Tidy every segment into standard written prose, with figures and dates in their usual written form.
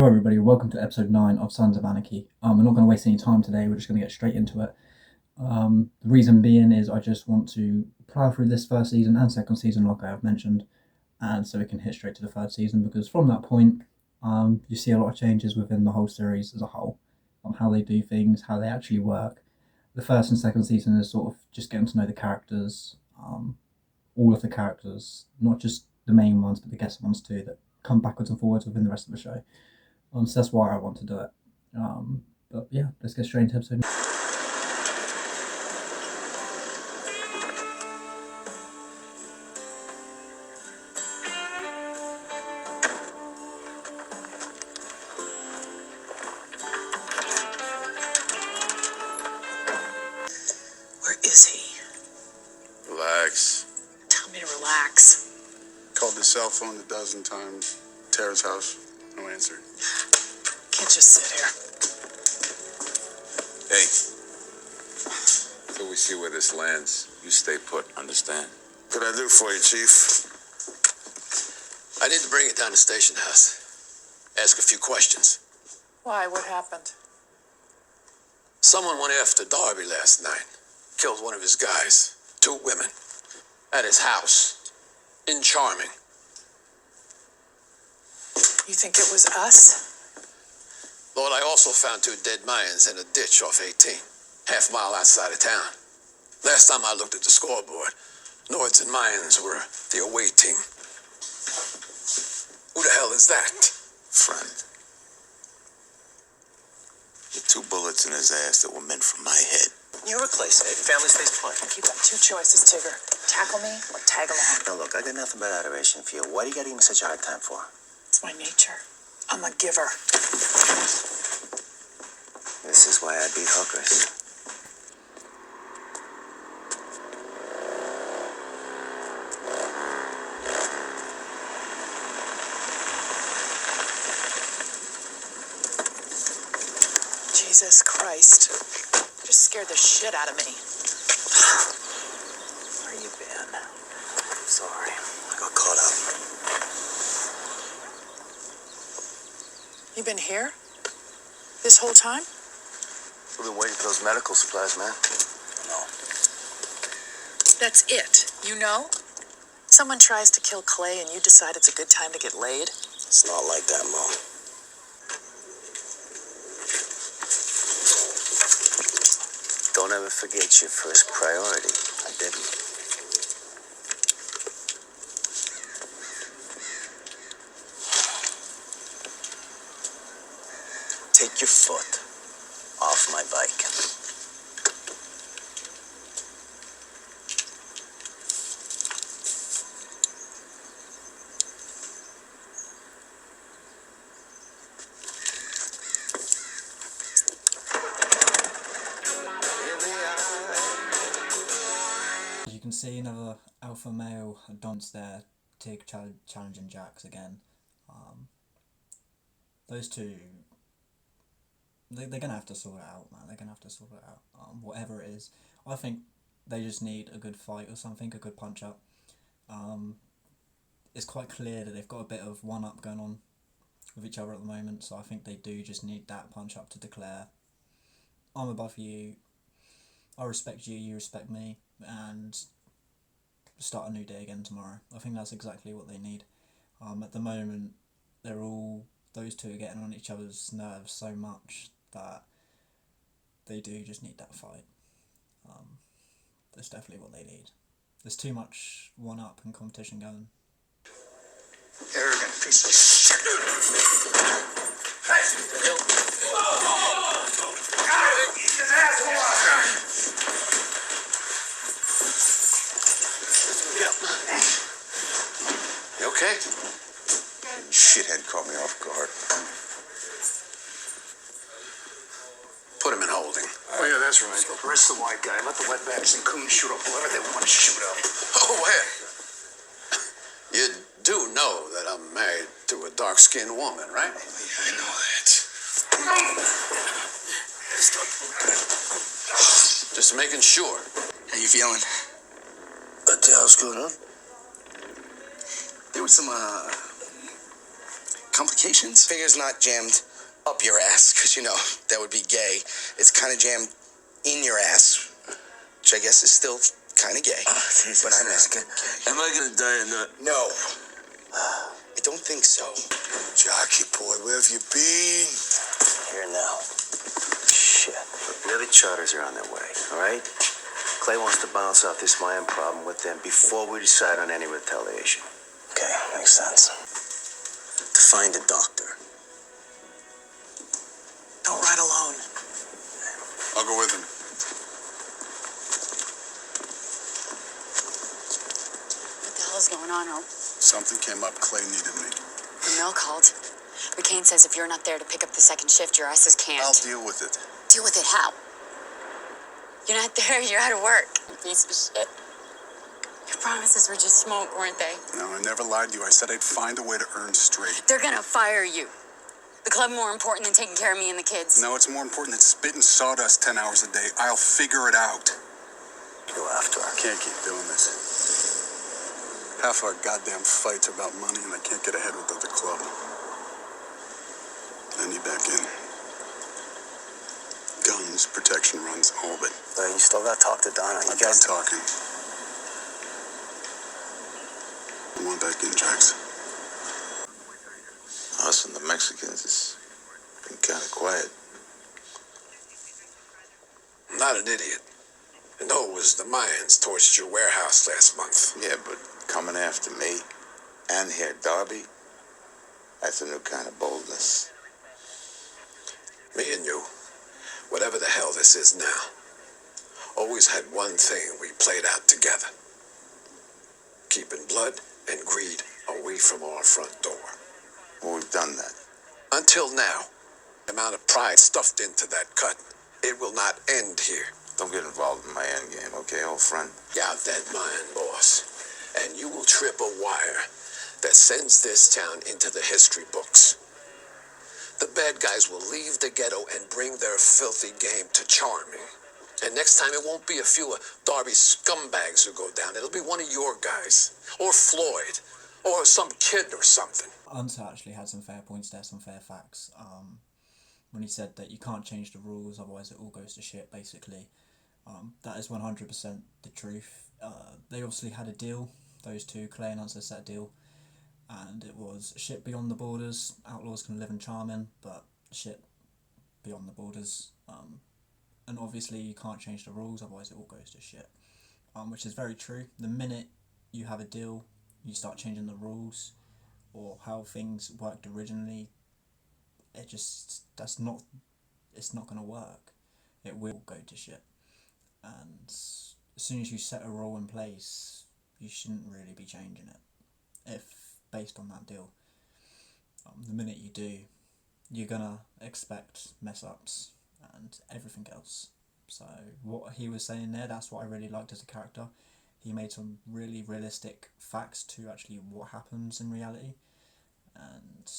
Hello everybody, welcome to episode 9 of Sons of Anarchy. We're not going to waste any time today, we're just going to get straight into it. The reason being is I just want to plough through this first season and second season like I have mentioned, and so we can hit straight to the third season, because from that point you see a lot of changes within the whole series as a whole, on how they do things, how they actually work. The first and second season is sort of just getting to know the characters, all of the characters, not just the main ones but the guest ones too, that come backwards and forwards within the rest of the show. So that's why I want to do it. But yeah, let's get straight into episode. Where is he? Relax. Tell me to relax. Called his cell phone a dozen times. Tara's house. No answer. Can't just sit here. Hey. Till we see where this lands, you stay put, understand? What can I do for you, Chief? I need to bring you down to station house. Ask a few questions. Why? What happened? Someone went after Darby last night. Killed one of his guys. 2 women. At his house. In Charming. You think it was us? Lord, I also found 2 dead Mayans in a ditch off 18. Half-mile outside of town. Last time I looked at the scoreboard, Nords and Mayans were the away team. Who the hell is that? Friend. The 2 bullets in his ass that were meant for my head. You're a clay safe. Family stays put. You've got 2 choices, Tigger. Tackle me or tag along. Now look, I got nothing but adoration for you. What do you got to give me such a hard time for? It's my nature. I'm a giver. This is why I beat hookers. Jesus Christ. Just scared the shit out of me. Where you been? I'm sorry. I got caught up. You been here? This whole time? We've been waiting for those medical supplies, man. No. That's it. You know? Someone tries to kill Clay and you decide it's a good time to get laid? It's not like that, Mom. Don't ever forget your first priority. I didn't. Take your foot off my bike. As you can see, another alpha male Don's there, Tig challenging Jax again. Those 2, they're going to have to sort it out, man. They're going to have to sort it out. Whatever it is. I think they just need a good fight or something, a good punch-up. It's quite clear that they've got a bit of one-up going on with each other at the moment, so I think they do just need that punch-up to declare, I'm above you, I respect you, you respect me, and start a new day again tomorrow. I think that's exactly what they need. At the moment, those 2 are getting on each other's nerves so much that they do just need that fight. That's definitely what they need. There's too much one-up and competition going. Arrogant piece of shit. You okay? Shithead caught me off guard. Put him in holding. Oh, yeah, that's right. Arrest the white guy. Let the wetbacks and coons shoot up whoever they want to shoot up. Oh, where? You do know that I'm married to a dark-skinned woman, right? Yeah, I know that. Just making sure. How you feeling? What the hell's going on? There was some, complications? Figure's not jammed up your ass, because, you know, that would be gay. It's kind of jammed in your ass, which I guess is still kind of gay. Oh, Jesus, but I'm not gay. gay. Am I gonna die or not? No. I don't think so. Jockey boy, where have you been? Here now. Shit. The other charters are on their way, all right? Clay wants to bounce off this Mayan problem with them before we decide on any retaliation. Okay, makes sense. To find a doctor. Don't ride alone. I'll go with him. What the hell is going on, Earl? Something came up. Clay needed me. The mill called. McCain says if you're not there to pick up the second shift, your asses can't. I'll deal with it. Deal with it how? You're not there, you're out of work. You piece of shit. Your promises were just smoke, weren't they? No, I never lied to you. I said I'd find a way to earn straight. They're gonna fire you. The club more important than taking care of me and the kids. No, it's more important than spitting sawdust 10 hours a day. I'll figure it out. Go after her. I can't keep doing this. Half our goddamn fights are about money, and I can't get ahead with the club. I need back in. Guns, protection runs, all of it. You still got to talk to Donna. I'm done talking. I want back in, Jax. Us and the Mexicans has been kind of quiet. I'm not an idiot. I know it was the Mayans torched your warehouse last month. Yeah, but coming after me and here, Darby, that's a new kind of boldness. Me and you, whatever the hell this is now, always had one thing we played out together. Keeping blood and greed away from our front door. Well, we've done that. Until now, the amount of pride stuffed into that cut, it will not end here. Don't get involved in my end game, okay, old friend? Yeah, that mine, boss. And you will trip a wire that sends this town into the history books. The bad guys will leave the ghetto and bring their filthy game to Charming. And next time it won't be a few of Darby's scumbags who go down. It'll be one of your guys. Or Floyd. Or some kid or something. Unser actually had some fair points there, some fair facts. When he said that you can't change the rules, otherwise it all goes to shit, basically. That is 100% the truth. They obviously had a deal, those two, Clay and Unser set a deal. And it was shit beyond the borders, outlaws can live in Charming, but shit beyond the borders. And obviously you can't change the rules, otherwise it all goes to shit. Which is very true. The minute you have a deal, you start changing the rules or how things worked originally, it's not going to work. It will go to shit. And as soon as you set a rule in place, you shouldn't really be changing it, if based on that deal. The minute you do, you're gonna expect mess ups and everything else. So what he was saying there, that's what I really liked as a character. He made some really realistic facts to actually what happens in reality, and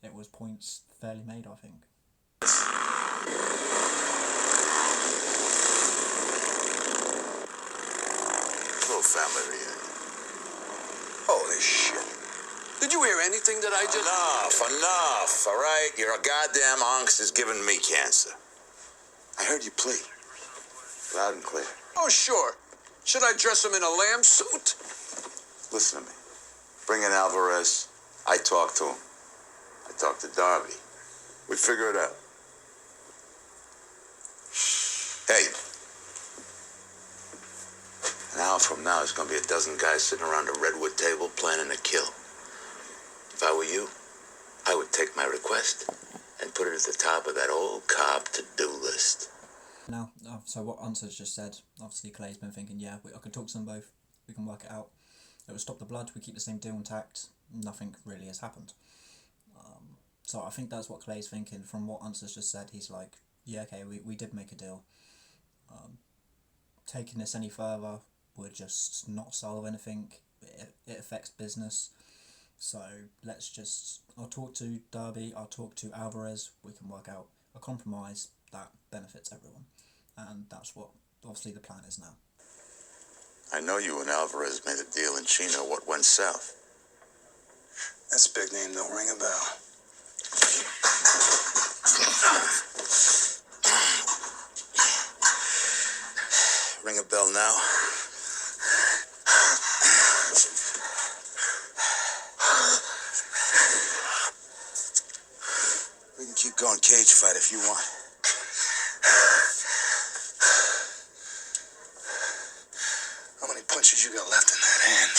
it was points fairly made, I think. Little family reunion. Holy shit. Did you hear anything that I just... Enough, all right? Your goddamn angst is giving me cancer. I heard you plea. Loud and clear. Oh, sure. Should I dress him in a lamb suit? Listen to me. Bring in Alvarez. I talk to him. I talk to Darby. We figure it out. Hey. An hour from now, there's going to be a dozen guys sitting around a redwood table planning a kill. If I were you, I would take my request and put it at the top of that old Cobb to-do list. Now, so what Unser's just said, obviously Clay's been thinking, yeah, I can talk to them both, we can work it out. It will stop the blood, we keep the same deal intact, nothing really has happened. So I think that's what Clay's thinking. From what Unser's just said, he's like, yeah, okay, we did make a deal. Taking this any further would just not solve anything, it affects business. So I'll talk to Darby, I'll talk to Alvarez, we can work out a compromise that benefits everyone. And that's what, obviously, the plan is now. I know you and Alvarez made a deal in Chino. What went south? That's a big name, don't ring a bell. Ring a bell now. We can keep going cage fight if you want. How many punches you got left in that hand?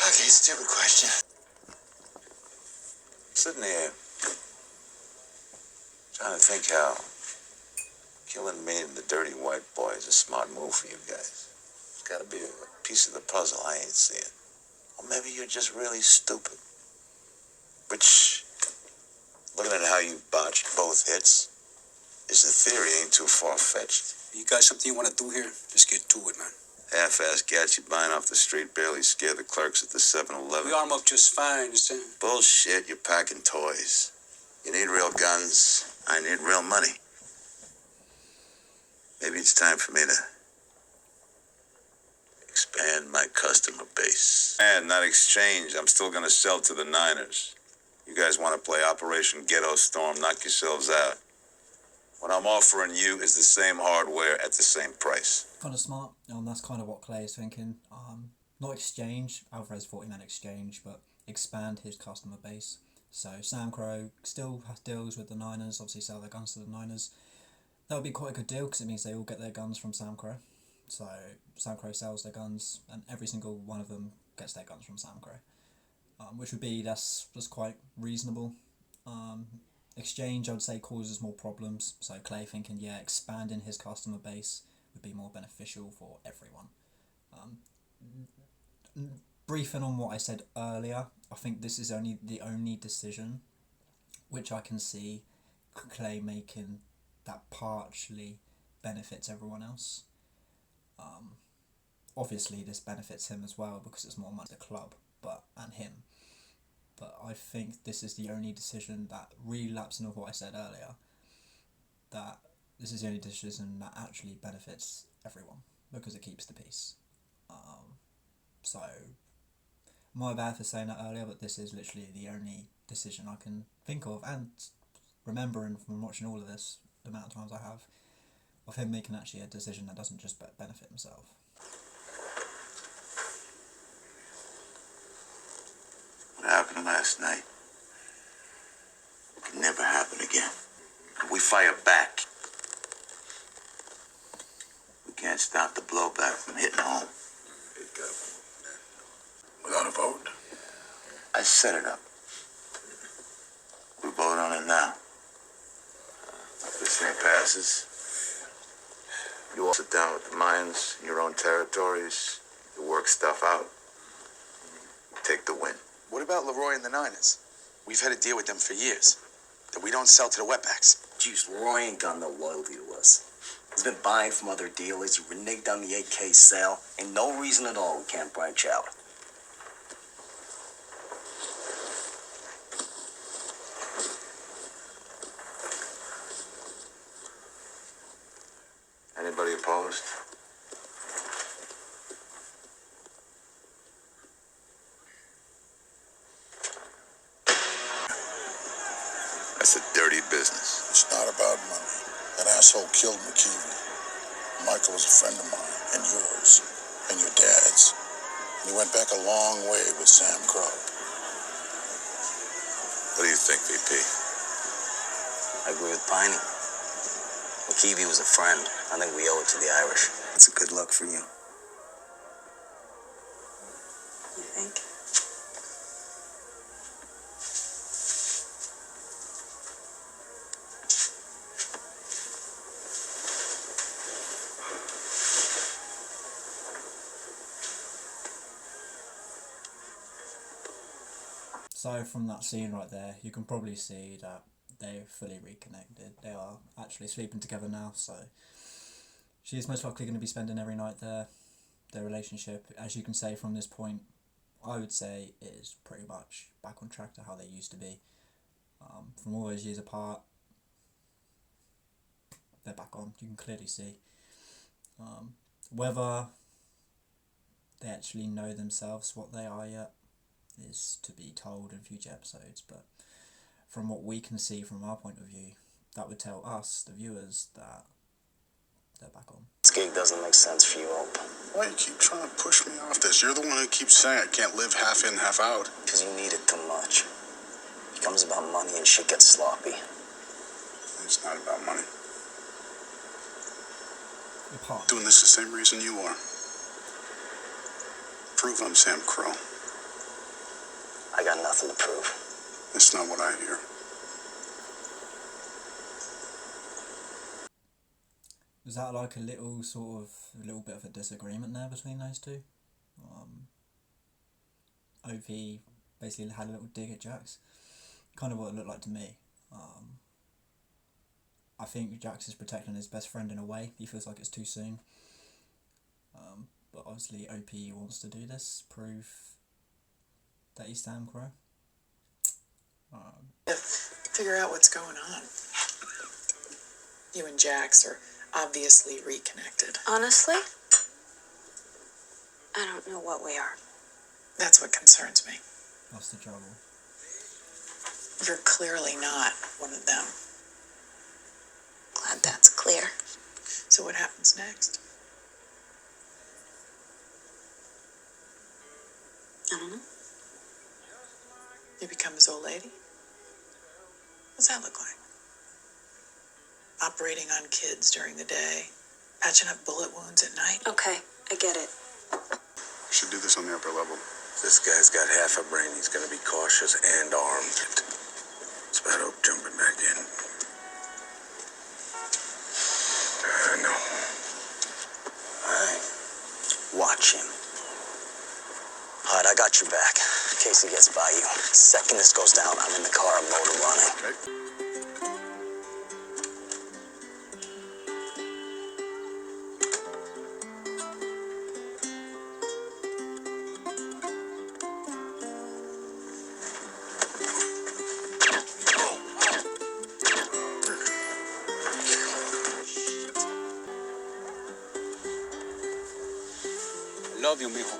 Okay, stupid question. Sitting here, trying to think how killing me and the dirty white boy is a smart move for you guys. It's gotta be a piece of the puzzle I ain't seeing. Or maybe you're just really stupid. Which, looking at how you botched both hits, is the theory ain't too far-fetched. You got something you want to do here? Just get to it, man. Half-ass gats you buying off the street barely scare the clerks at the 7-Eleven. We arm up just fine, you see? Bullshit, you're packing toys. You need real guns, I need real money. Maybe it's time for me to expand my customer base. And not exchange, I'm still gonna sell to the Niners. You guys wanna play Operation Ghetto Storm, knock yourselves out. What I'm offering you is the same hardware at the same price. Kind of smart. That's kind of what Clay is thinking. Not exchange. Alvarez thought he meant exchange, but expand his customer base. So Sam Crow still has deals with the Niners. Obviously, sell their guns to the Niners. That would be quite a good deal because it means they all get their guns from Sam Crow. So Sam Crow sells their guns, and every single one of them gets their guns from Sam Crow, which would be that's quite reasonable. Exchange, I would say, causes more problems. So Clay thinking, yeah, expanding his customer base would be more beneficial for everyone. Briefing on what I said earlier, I think this is the only decision which I can see Clay making that partially benefits everyone else. Obviously, this benefits him as well because it's more money to the club, and him. But I think this is the only decision that, relapsing of what I said earlier, that this is the only decision that actually benefits everyone because it keeps the peace. So, my bad for saying that earlier, but this is literally the only decision I can think of, and remembering from watching all of this, the amount of times I have, of him making actually a decision that doesn't just benefit himself. What happened last night can never happen again. We fire back. We can't stop the blowback from hitting home. Without a vote? I set it up. We vote on it now. If this thing passes, you all sit down with the mines in your own territories. You work stuff out. You take the win. What about Leroy and the Niners? We've had a deal with them for years. That we don't sell to the wetbacks. Jeez, Leroy ain't got no loyalty to us. He's been buying from other dealers. He reneged on the AK sale. Ain't no reason at all we can't branch out. Anybody opposed? That's a dirty business. It's not about money. That asshole killed McKeever. Michael was a friend of mine, and yours, and your dad's. And he went back a long way with Sam Crow. What do you think, VP? I agree with Piney. McKeevy was a friend. I think we owe it to the Irish. That's a good luck for you. You think? So from that scene right there, you can probably see that they've fully reconnected. They are actually sleeping together now, so she's most likely going to be spending every night there. Their relationship, as you can say from this point, I would say is pretty much back on track to how they used to be. From all those years apart, they're back on. You can clearly see. Whether they actually know themselves what they are yet is to be told in future episodes, but from what we can see from our point of view, that would tell us, the viewers, that they're back on. This gig doesn't make sense for you, Hope. Why you keep trying to push me off this? You're the one who keeps saying I can't live half in, half out. Because you need it too much. It becomes about money and shit gets sloppy. It's not about money. Apart. Doing this the same reason you are. Prove I'm Sam Crow. I got nothing to prove. That's not what I hear. Was that like a little bit of a disagreement there between those two? OV basically had a little dig at Jax. Kind of what it looked like to me. I think Jax is protecting his best friend in a way. He feels like it's too soon. But obviously OP wants to do this, prove that he's Sam Crow. Figure out what's going on. You and Jax are obviously reconnected. Honestly, I don't know what we are. That's what concerns me. That's the trouble. You're clearly not one of them. Glad that's clear. So what happens next? I don't know. You become his old lady? What's that look like? Operating on kids during the day, patching up bullet wounds at night? Okay, I get it. We should do this on the upper level. This guy's got half a brain. He's gonna be cautious and armed. It's about Hope jumping back in. I know. Alright. Watch him. Alright, I got your back. In case he gets by you. Second this goes down, I'm in the car, motor running. Okay? Love you, mijo.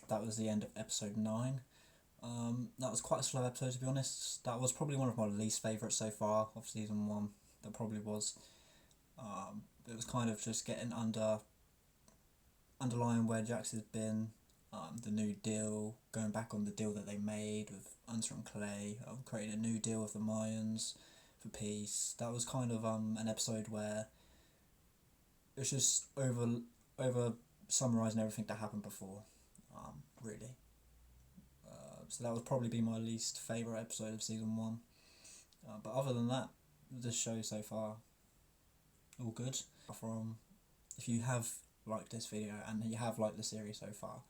That was the end of episode 9. That was quite a slow episode, to be honest. That was probably one of my least favourites so far of season 1. That probably was. It was kind of just getting underlying where Jax has been, the new deal, going back on the deal that they made with Hunter and Clay, creating a new deal with the Mayans for peace. That was kind of an episode where it was just over summarising everything that happened before, really. So that would probably be my least favourite episode of season 1. But other than that, this show so far, all good. If you have liked this video and you have liked the series so far,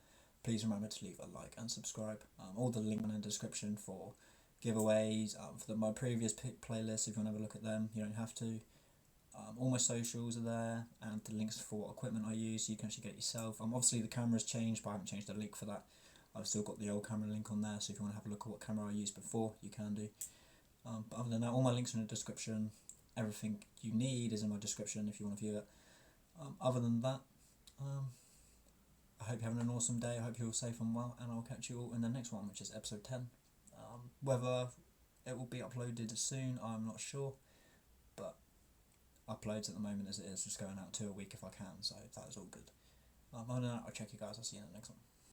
please remember to leave a like and subscribe. All the links in the description for giveaways, for my previous playlists. If you want to have a look at them, you don't have to. All my socials are there, and the links for what equipment I use, so you can actually get it yourself. Obviously the camera's changed, but I haven't changed the link for that. I've still got the old camera link on there, so if you want to have a look at what camera I used before, you can do. But other than that, all my links are in the description. Everything you need is in my description if you want to view it. Other than that, I hope you're having an awesome day. I hope you're all safe and well, and I'll catch you all in the next one, which is episode 10. Whether it will be uploaded soon, I'm not sure, but uploads at the moment as it is, just going out 2 a week if I can, so that is all good. Other than that, I'll check you guys. I'll see you in the next one.